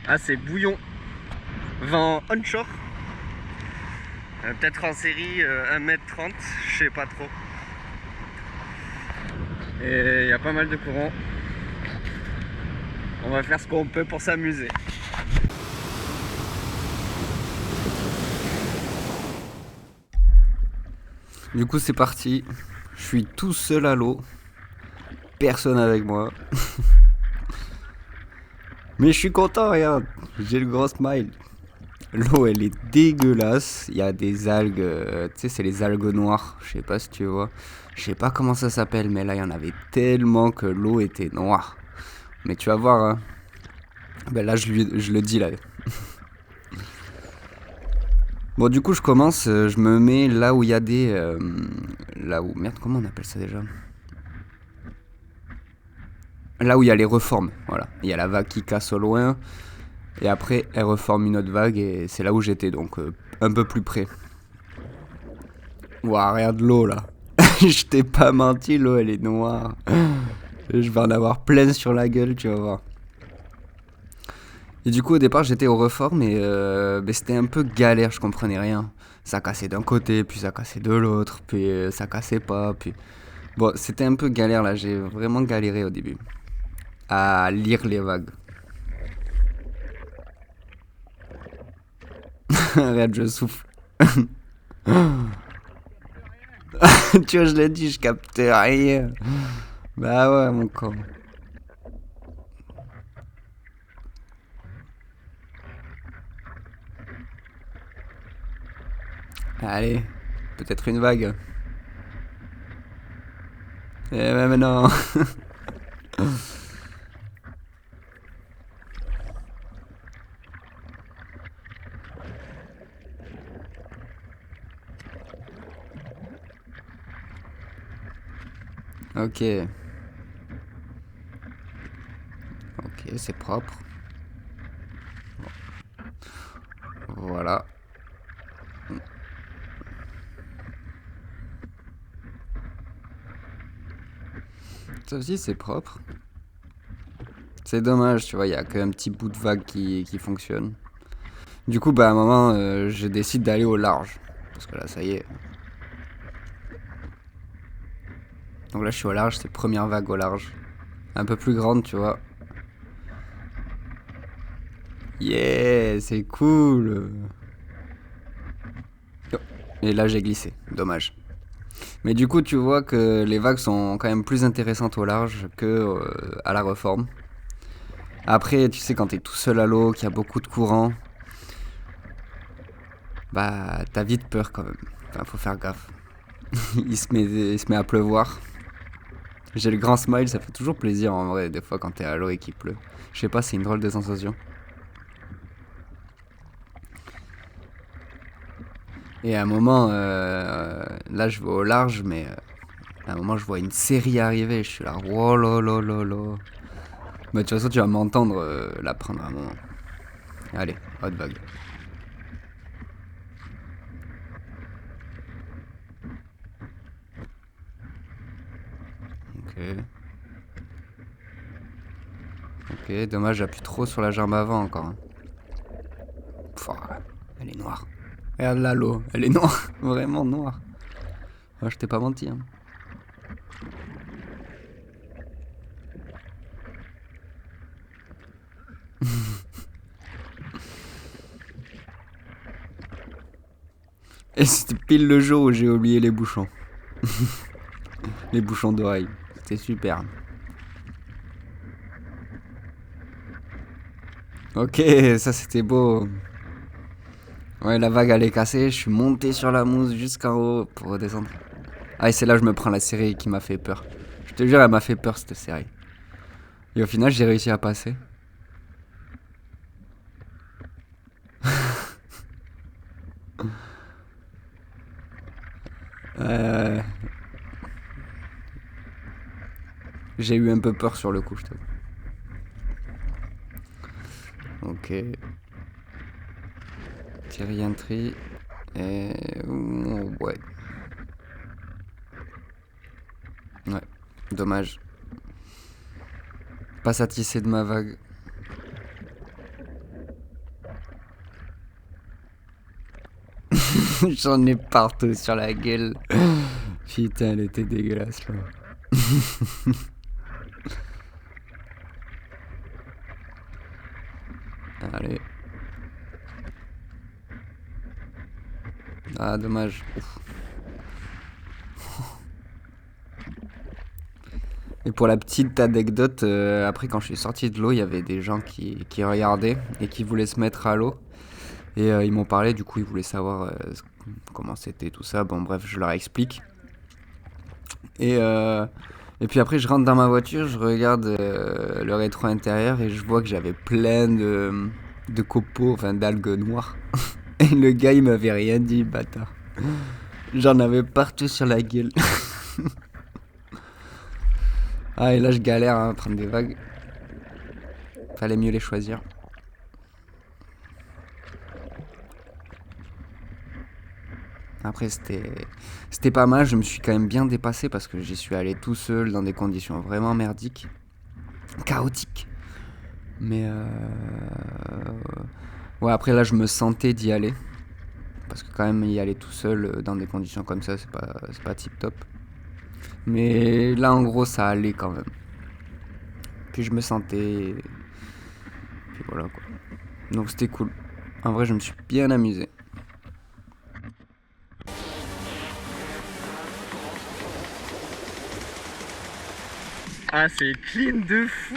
Ah, c'est bouillon. Vent onshore. Peut-être en série 1m30, je sais pas trop. Et il y a pas mal de courant. On va faire ce qu'on peut pour s'amuser. Du coup c'est parti. Je suis tout seul à l'eau. Personne avec moi. Mais je suis content, regarde. J'ai le gros smile. L'eau elle est dégueulasse. Il y a des algues. Tu sais, c'est les algues noires. Je sais pas si tu vois. Je sais pas comment ça s'appelle, mais là il y en avait tellement que l'eau était noire. Mais tu vas voir, hein. Ben là je le dis là. Bon, du coup, je commence, je me mets là où il y a des. Là où. Merde, comment on appelle ça déjà? Là où il y a les reformes, voilà. Il y a la vague qui casse au loin, et après, elle reforme une autre vague, et c'est là où j'étais, donc un peu plus près. Ouah, regarde l'eau là. Je t'ai pas menti, l'eau elle est noire. Je vais en avoir plein sur la gueule, tu vas voir. Et du coup, au départ, j'étais au reform et ben, c'était un peu galère, je comprenais rien. Ça cassait d'un côté, puis ça cassait de l'autre, puis ça cassait pas, puis. Bon, c'était un peu galère là, j'ai vraiment galéré au début. À lire les vagues. Regarde, je souffle. Tu vois, je l'ai dit, je capte rien. Bah ouais, mon con. Allez, peut-être une vague. Eh ben non. Ok. Ok, c'est propre. Voilà. Ça aussi, c'est propre. C'est dommage, tu vois, il y a qu'un petit bout de vague qui fonctionne. Du coup, bah à un moment, je décide d'aller au large. Parce que là, ça y est. Donc là, je suis au large, c'est première vague au large. Un peu plus grande, tu vois. Yeah, c'est cool. Oh, et là, j'ai glissé. Dommage. Mais du coup, tu vois que les vagues sont quand même plus intéressantes au large que à la reforme. Après, tu sais, quand t'es tout seul à l'eau, qu'il y a beaucoup de courant, bah, t'as vite peur quand même. Enfin, faut faire gaffe. Il se met à pleuvoir. J'ai le grand smile, ça fait toujours plaisir en vrai, des fois quand t'es à l'eau et qu'il pleut. Je sais pas, c'est une drôle de sensation. Et à un moment, là je vais au large, mais à un moment je vois une série arriver, je suis là, oh là là là là. Mais de toute façon, tu vas m'entendre la prendre à un moment. Allez, hot vague. Ok. Ok, dommage, j'appuie trop sur la jambe avant encore, hein. Pouah, elle est noire. Regarde là l'eau, elle est noire, vraiment noire. Moi, je t'ai pas menti, hein. Et c'était pile le jour où j'ai oublié les bouchons. Les bouchons d'oreille. C'était super. Ok, ça c'était beau. Ouais, la vague elle est cassée, je suis monté sur la mousse jusqu'en haut pour redescendre. Ah, et c'est là que je me prends la série qui m'a fait peur. Je te jure, elle m'a fait peur cette série. Et au final, j'ai réussi à passer. Euh, j'ai eu un peu peur sur le coup, je te. Ok. Thierry Entry. Et. Ouais. Ouais. Dommage. Pas satisfait de ma vague. J'en ai partout sur la gueule. Putain, elle était dégueulasse là. Allez. Ah, dommage. Ouf. Et pour la petite anecdote, après quand je suis sorti de l'eau, il y avait des gens qui regardaient et qui voulaient se mettre à l'eau. Et ils m'ont parlé, du coup ils voulaient savoir comment c'était tout ça. Bon bref, je leur explique. Et, euh, et puis après je rentre dans ma voiture, je regarde le rétro intérieur et je vois que j'avais plein de copeaux, enfin d'algues noires. Et le gars il m'avait rien dit, bâtard. J'en avais partout sur la gueule. Ah et là je galère hein, à prendre des vagues. Fallait mieux les choisir. Après, c'était pas mal. Je me suis quand même bien dépassé parce que j'y suis allé tout seul dans des conditions vraiment merdiques, chaotiques. Mais ouais, après là, je me sentais d'y aller parce que quand même y aller tout seul dans des conditions comme ça, c'est pas tip top. Mais là, en gros, ça allait quand même. Puis je me sentais, puis voilà quoi. Donc c'était cool. En vrai, je me suis bien amusé. Ah, c'est clean de fou.